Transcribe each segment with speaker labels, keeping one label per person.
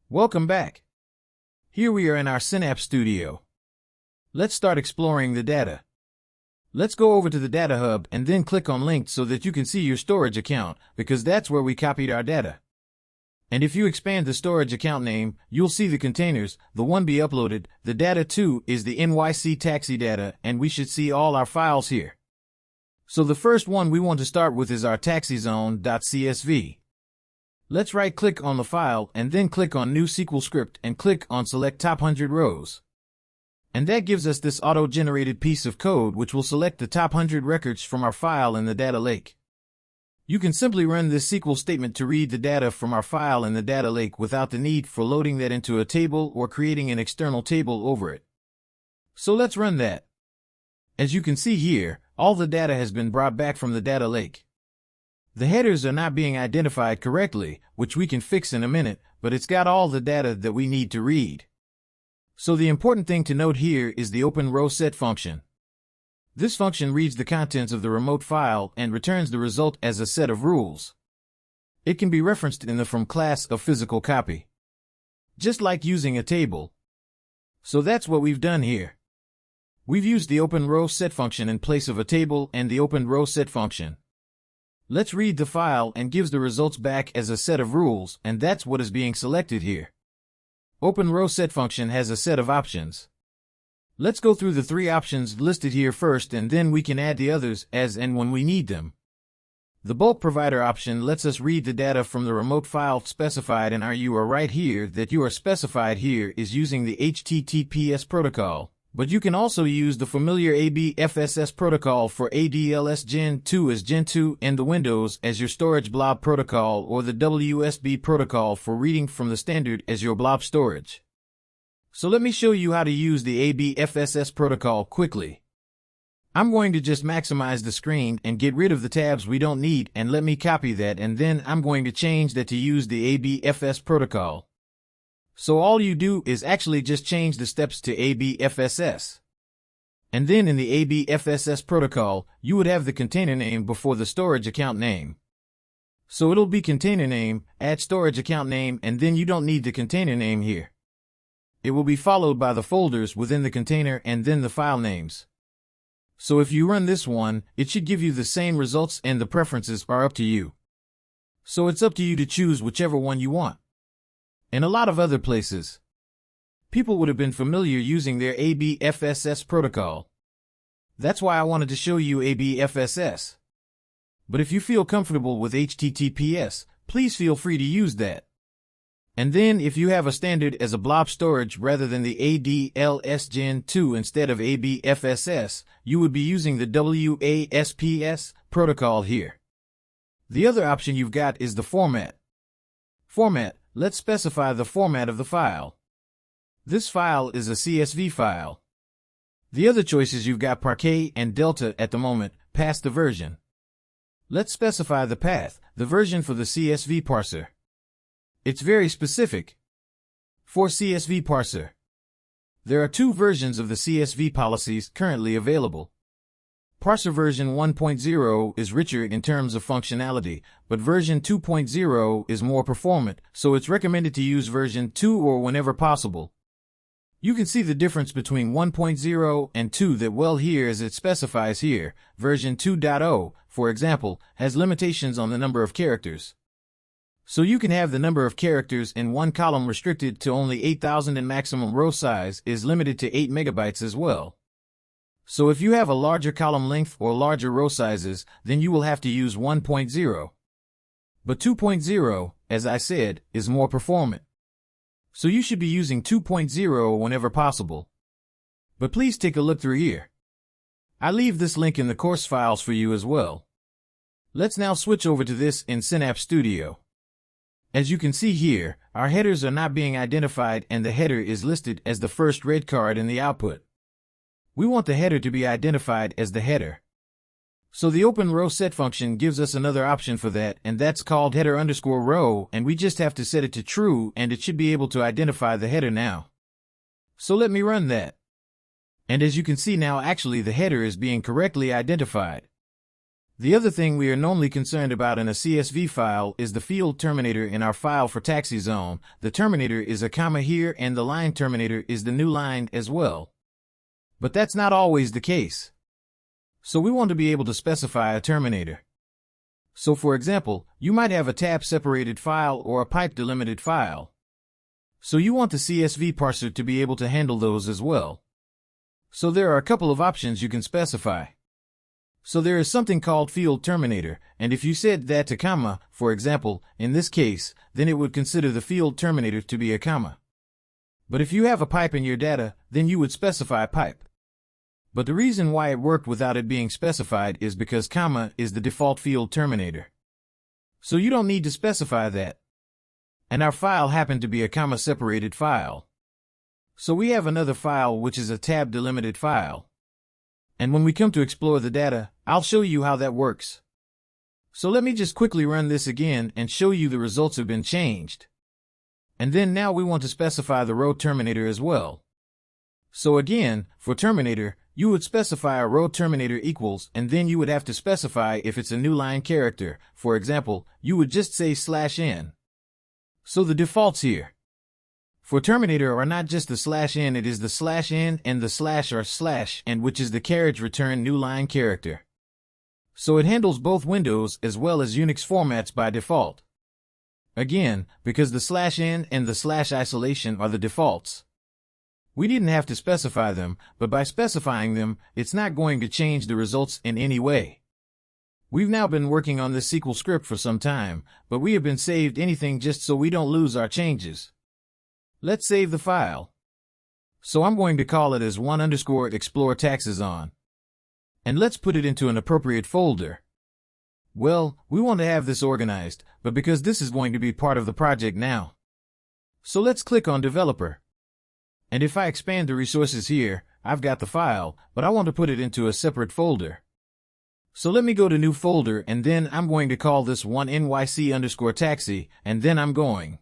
Speaker 1: Welcome back. Here we are in our Synapse studio. Let's start exploring the data. Let's go over to the Data Hub and then click on Linked so that you can see your storage account, because that's where we copied our data. And if you expand the storage account name, you'll see the containers, the one be uploaded, the data to is the NYC taxi data, and we should see all our files here. So the first one we want to start with is our taxizone.csv. Let's right-click on the file and then click on New SQL Script and click on Select Top 100 Rows. And that gives us this auto-generated piece of code which will select the top 100 records from our file in the data lake. You can simply run this SQL statement to read the data from our file in the data lake without the need for loading that into a table or creating an external table over it. So let's run that. As you can see here, all the data has been brought back from the data lake. The headers are not being identified correctly, which we can fix in a minute, but it's got all the data that we need to read. So the important thing to note here is the OPENROWSET function. This function reads the contents of the remote file and returns the result as a set of rules. It can be referenced in the from class of physical copy, just like using a table. So that's what we've done here. We've used the OPENROWSET function in place of a table and the OPENROWSET function. Let's read the file and gives the results back as a set of rules, and that's what is being selected here. OPENROWSET function has a set of options. Let's go through the three options listed here first, and then we can add the others as and when we need them. The bulk provider option lets us read the data from the remote file specified in our URL right here. That URL specified here is using the HTTPS protocol. But you can also use the familiar ABFSS protocol for ADLS Gen 2 as Gen 2 and the Windows as your storage blob protocol, or the WSB protocol for reading from the standard as your blob storage. So let me show you how to use the ABFSS protocol quickly. I'm going to just maximize the screen and get rid of the tabs we don't need, and let me copy that, and then I'm going to change that to use the ABFS protocol. So all you do is actually just change the steps to ABFSS. And then in the ABFSS protocol, you would have the container name before the storage account name. So it'll be container name, add storage account name, and then you don't need the container name here. It will be followed by the folders within the container and then the file names. So if you run this one, it should give you the same results, and the preferences are up to you. So it's up to you to choose whichever one you want. In a lot of other places, people would have been familiar using their ABFSS protocol. That's why I wanted to show you ABFSS. But if you feel comfortable with HTTPS, please feel free to use that. And then if you have a standard as a blob storage rather than the ADLS Gen 2 instead of ABFSS, you would be using the WASPS protocol here. The other option you've got is the format. Let's specify the format of the file. This file is a CSV file. The other choices you've got Parquet and Delta at the moment, past the version. Let's specify the path, the version for the CSV parser. It's very specific. For CSV parser, there are two versions of the CSV policies currently available. Parser version 1.0 is richer in terms of functionality, but version 2.0 is more performant, so it's recommended to use version 2 or whenever possible. You can see the difference between 1.0 and 2 that well here as it specifies here. Version 2.0, for example, has limitations on the number of characters. So you can have the number of characters in one column restricted to only 8,000 and maximum row size is limited to 8 megabytes as well. So if you have a larger column length or larger row sizes, then you will have to use 1.0. But 2.0, as I said, is more performant. So you should be using 2.0 whenever possible. But please take a look through here. I leave this link in the course files for you as well. Let's now switch over to this in Synapse Studio. As you can see here, our headers are not being identified and the header is listed as the first red card in the output. We want the header to be identified as the header. So the OPENROWSET function gives us another option for that, and that's called header_row, and we just have to set it to true and it should be able to identify the header now. So let me run that. And as you can see now, actually the header is being correctly identified. The other thing we are normally concerned about in a CSV file is the field terminator in our file for taxi zone. The terminator is a comma here and the line terminator is the new line as well. But that's not always the case. So we want to be able to specify a terminator. So for example, you might have a tab separated file or a pipe delimited file. So you want the CSV parser to be able to handle those as well. So there are a couple of options you can specify. So there is something called field terminator, and if you set that to comma, for example, in this case, then it would consider the field terminator to be a comma. But if you have a pipe in your data, then you would specify pipe. But the reason why it worked without it being specified is because comma is the default field terminator. So you don't need to specify that. And our file happened to be a comma separated file. So we have another file which is a tab delimited file. And when we come to explore the data, I'll show you how that works. So let me just quickly run this again and show you the results have been changed. And then now we want to specify the row terminator as well. So again, for terminator, you would specify a row terminator equals, and then you would have to specify if it's a new line character. For example, you would just say /n. So the defaults here for terminator are not just the /n, it is the /n and the slash or slash and, which is the carriage return new line character. So it handles both Windows as well as Unix formats by default. Again, because the /n and the slash isolation are the defaults. We didn't have to specify them, but by specifying them, it's not going to change the results in any way. We've now been working on this SQL script for some time, but we have been saved anything just so we don't lose our changes. Let's save the file. So I'm going to call it as one_explore taxes on. And let's put it into an appropriate folder. Well, we want to have this organized, but because this is going to be part of the project now. So let's click on developer. And if I expand the resources here, I've got the file, but I want to put it into a separate folder. So let me go to new folder, and then I'm going to call this one nyc_taxi, and then I'm going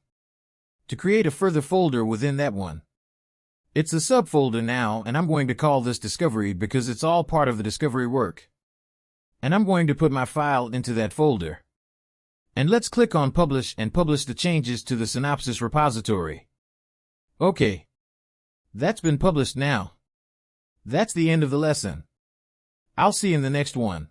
Speaker 1: to create a further folder within that one. It's a subfolder now, and I'm going to call this discovery because it's all part of the discovery work. And I'm going to put my file into that folder. And let's click on publish and publish the changes to the Synapse repository. Okay. That's been published now. That's the end of the lesson. I'll see you in the next one.